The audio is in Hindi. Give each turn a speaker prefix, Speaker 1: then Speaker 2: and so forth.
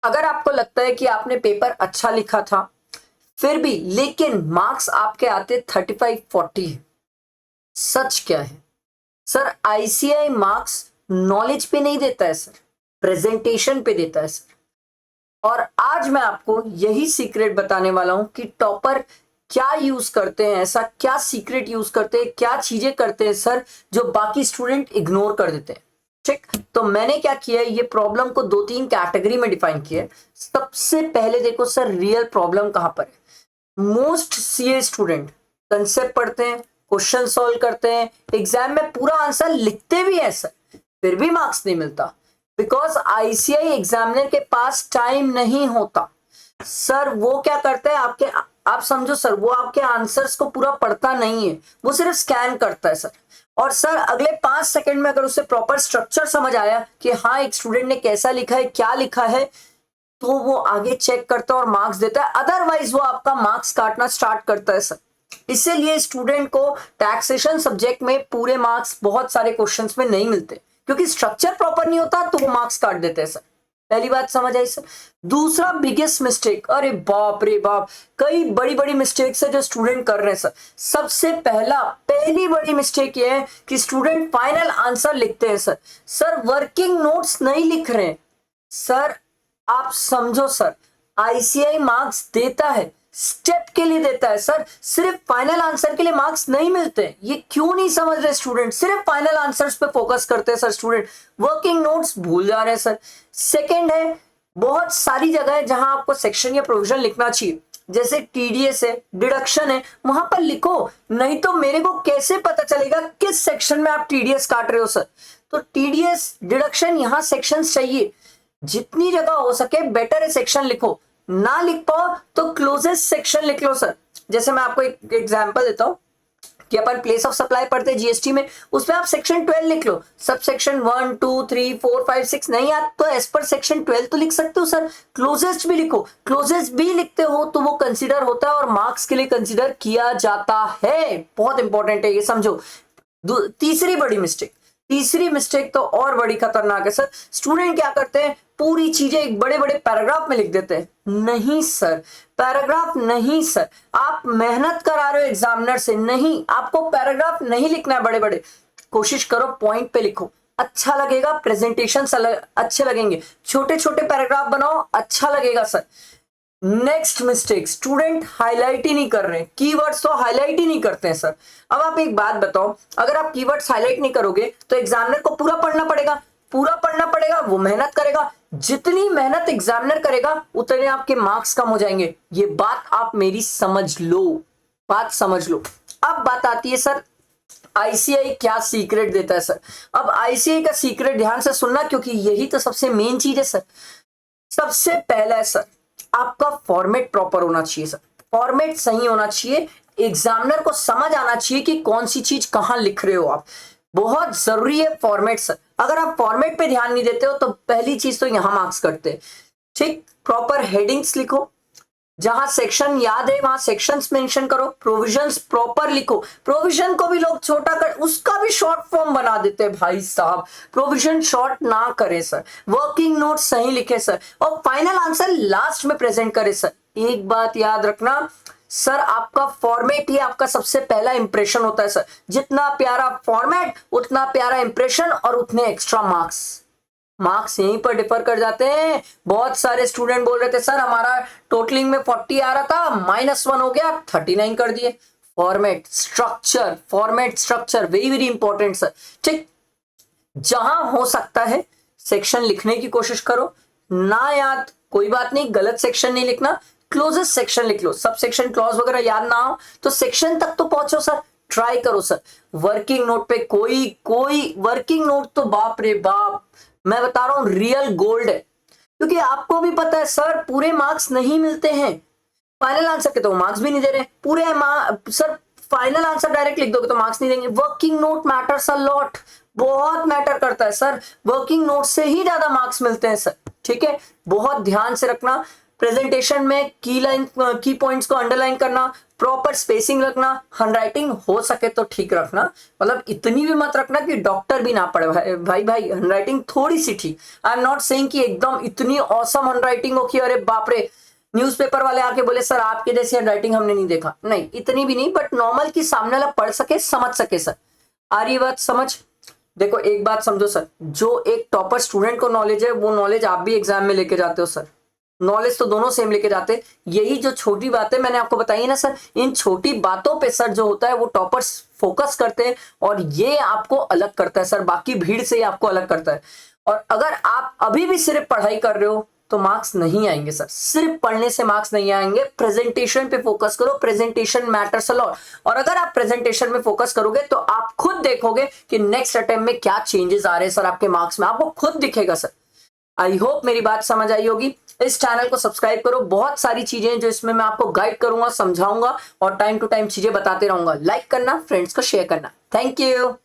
Speaker 1: अगर आपको लगता है कि आपने पेपर अच्छा लिखा था फिर भी लेकिन मार्क्स आपके आते 35-40 है, सच क्या है? सर आईसीआई मार्क्स नॉलेज पे नहीं देता है सर, प्रेजेंटेशन पे देता है सर। और आज मैं आपको यही सीक्रेट बताने वाला हूं कि टॉपर क्या यूज करते हैं, ऐसा क्या सीक्रेट यूज करते हैं, क्या चीजें करते हैं सर जो बाकी स्टूडेंट इग्नोर कर देते हैं। ठीक, तो मैंने क्या किया है, ये प्रॉब्लम को 2-3 कैटेगरी में डिफाइन किया है। सबसे पहले देखो सर, रियल प्रॉब्लम कहां पर है। मोस्ट सीए स्टूडेंट कंसेप्ट पढ़ते हैं, क्वेश्चन सॉल्व करते हैं, एग्जाम में पूरा आंसर लिखते भी हैं सर, फिर भी मार्क्स नहीं मिलता। बिकॉज आईसीआई एग्जामिनर के पास टाइम नहीं होता सर। वो क्या करता है, आपके आप समझो सर, वो आपके आंसर्स को पूरा पढ़ता नहीं है, वो सिर्फ स्कैन करता है सर। और सर अगले 5 सेकंड में अगर उसे प्रॉपर स्ट्रक्चर समझ आया कि हाँ एक स्टूडेंट ने कैसा लिखा है, क्या लिखा है, तो वो आगे चेक करता है और मार्क्स देता है। अदरवाइज वो आपका मार्क्स काटना स्टार्ट करता है सर। इसीलिए स्टूडेंट को टैक्सेशन सब्जेक्ट में पूरे मार्क्स बहुत सारे क्वेश्चंस में नहीं मिलते, क्योंकि स्ट्रक्चर प्रॉपर नहीं होता, तो वो मार्क्स काट देते हैं सर। पहली बात समझ आई सर। दूसरा बिगेस्ट मिस्टेक, अरे बाप रे बाप, कई बड़ी बड़ी मिस्टेक्स है जो स्टूडेंट कर रहे हैं सर। सबसे पहली बड़ी मिस्टेक ये है कि स्टूडेंट फाइनल आंसर लिखते हैं सर। सर वर्किंग नोट्स नहीं लिख रहे हैं सर। आप समझो सर, आईसीआई मार्क्स देता है, स्टेप के लिए देता है सर, सिर्फ फाइनल आंसर के लिए मार्क्स नहीं मिलते। ये क्यों नहीं समझ रहे स्टूडेंट, सिर्फ फाइनल आंसर्स पे फोकस करते हैं सर स्टूडेंट, वर्किंग नोट्स भूल जा रहे हैं सर। सेकंड है, बहुत सारी जगह है जहां आपको सेक्शन या प्रोविजन लिखना चाहिए, जैसे टीडीएस है, डिडक्शन है, वहां पर लिखो, नहीं तो मेरे को कैसे पता चलेगा किस सेक्शन में आप टीडीएस काट रहे हो सर। तो टीडीएस डिडक्शन यहां सेक्शन चाहिए, जितनी जगह हो सके बेटर है सेक्शन लिखो। ना लिख पाओ तो क्लोजेस्ट सेक्शन लिख लो सर। जैसे मैं आपको एक एग्जांपल देता हूं कि अपन प्लेस ऑफ सप्लाई पढ़ते हैं जीएसटी में, उसमें आप सेक्शन 12 लिख लो, सब सेक्शन 1 2 3 4 5 6 नहीं आता तो एज पर सेक्शन 12 तो लिख सकते हो सर। क्लोजेस्ट भी लिखो, क्लोजेस्ट भी लिखते हो तो वो कंसीडर होता है और मार्क्स के लिए कंसीडर किया जाता है। बहुत इंपॉर्टेंट है ये, समझो। तीसरी मिस्टेक तो और बड़ी खतरनाक है सर। स्टूडेंट क्या करते हैं, पूरी चीजें एक बड़े बड़े पैराग्राफ में लिख देते हैं। नहीं सर, पैराग्राफ नहीं सर, आप मेहनत करा रहे हो एग्जामिनर से, नहीं, आपको पैराग्राफ नहीं लिखना है बड़े बड़े। कोशिश करो पॉइंट पे लिखो, अच्छा लगेगा, प्रेजेंटेशन अच्छे लगेंगे। छोटे छोटे पैराग्राफ बनाओ, अच्छा लगेगा sir. Next mistake, student highlight ही नहीं कर रहे, कीवर्ड्स तो हाईलाइट ही नहीं करते हैं सर। अब आप एक बात बताओ, अगर आप कीवर्ड्स हाईलाइट नहीं करोगे तो एग्जामिनर को पूरा पढ़ना पड़ेगा, वो मेहनत करेगा, जितनी मेहनत एग्जामिनर करेगा उतने आपके मार्क्स कम हो जाएंगे। ये बात आप मेरी समझ लो, बात समझ लो। अब बात आती है सर, आईसीआई क्या सीक्रेट देता है सर। अब आईसीआई का सीक्रेट ध्यान से सुनना, क्योंकि यही तो सबसे मेन चीज है सर। सबसे पहला है सर, आपका फॉर्मेट प्रॉपर होना चाहिए सर, फॉर्मेट सही होना चाहिए, एग्जामिनर को समझ आना चाहिए कि कौन सी चीज कहां लिख रहे हो आप। बहुत जरूरी है फॉर्मेट सर। अगर आप फॉर्मेट पे ध्यान नहीं देते हो तो पहली चीज तो यहां मार्क्स कटते हैं। ठीक, प्रॉपर हेडिंग्स लिखो, जहां सेक्शन याद है वहां सेक्शंस मेंशन करो, प्रोविजंस प्रॉपर लिखो। प्रोविजन को भी लोग छोटा कर उसका भी शॉर्ट फॉर्म बना देते हैं भाई साहब, प्रोविजन शॉर्ट ना करें सर। वर्किंग नोट सही लिखे सर, और फाइनल आंसर लास्ट में प्रेजेंट करें सर। एक बात याद रखना सर, आपका फॉर्मेट ही आपका सबसे पहला इंप्रेशन होता है सर। जितना प्यारा फॉर्मेट उतना प्यारा इंप्रेशन और उतने एक्स्ट्रा मार्क्स यहीं पर डिफर कर जाते हैं। बहुत सारे स्टूडेंट बोल रहे थे सर हमारा टोटलिंग में 40 आ रहा था, -1 हो गया, 39 कर दिए। Format structure very very important sir. ठीक, जहां हो सकता है सेक्शन लिखने की कोशिश करो, ना याद कोई बात नहीं, गलत सेक्शन नहीं लिखना, क्लोजेस्ट सेक्शन लिख लो। सब सेक्शन क्लॉज वगैरह याद ना हो तो सेक्शन तक तो पहुंचो सर, ट्राई करो सर। वर्किंग नोट पे कोई वर्किंग नोट तो बाप रे बाप, मैं बता रहा हूं रियल गोल्ड है। क्योंकि आपको भी पता है सर पूरे मार्क्स नहीं मिलते हैं, फाइनल आंसर के तो मार्क्स भी नहीं दे रहे पूरे सर। फाइनल आंसर डायरेक्ट लिख दोगे तो मार्क्स नहीं देंगे। Working note matters a lot, बहुत मैटर करता है सर। वर्किंग नोट से ही ज्यादा मार्क्स मिलते हैं सर। ठीक है, बहुत ध्यान से रखना। प्रेजेंटेशन में की पॉइंट्स को अंडरलाइन करना, प्रॉपर स्पेसिंग रखना, हैंडराइटिंग हो सके तो ठीक रखना, मतलब इतनी भी मत रखना कि डॉक्टर भी ना पढ़े। भाई हैंडराइटिंग थोड़ी सी ठीक, आई एम नॉट सेइंग कि एकदम इतनी ऑसम हैंडराइटिंग हो कि अरे बाप रे न्यूज़पेपर वाले आके बोले सर आपके जैसी हैंडराइटिंग हमने नहीं देखा, नहीं इतनी भी नहीं, बट नॉर्मल की सामने वाला पढ़ सके समझ सके। सर आ रही बात समझ? देखो एक बात समझो सर, जो एक टॉपर स्टूडेंट को नॉलेज है वो नॉलेज आप भी एग्जाम में लेके जाते हो सर, नॉलेज तो दोनों सेम लेके जाते हैं। यही जो छोटी बातें मैंने आपको बताई है ना सर, इन छोटी बातों पे सर जो होता है वो टॉपर्स फोकस करते हैं और ये आपको अलग करता है सर, बाकी भीड़ से ही आपको अलग करता है। और अगर आप अभी भी सिर्फ पढ़ाई कर रहे हो तो मार्क्स नहीं आएंगे सर, सिर्फ पढ़ने से मार्क्स नहीं आएंगे। प्रेजेंटेशन पे फोकस करो, प्रेजेंटेशन मैटर्स अ लॉट। और अगर आप प्रेजेंटेशन में फोकस करोगे तो आप खुद देखोगे कि नेक्स्ट अटेम्प्ट में क्या चेंजेस आ रहे हैं सर आपके मार्क्स में, आपको खुद दिखेगा सर। आई होप मेरी बात समझ आई होगी। इस चैनल को सब्सक्राइब करो, बहुत सारी चीजें जो इसमें मैं आपको गाइड करूंगा, समझाऊंगा और टाइम टू टाइम चीजें बताते रहूंगा। लाइक करना, फ्रेंड्स को शेयर करना। Thank you.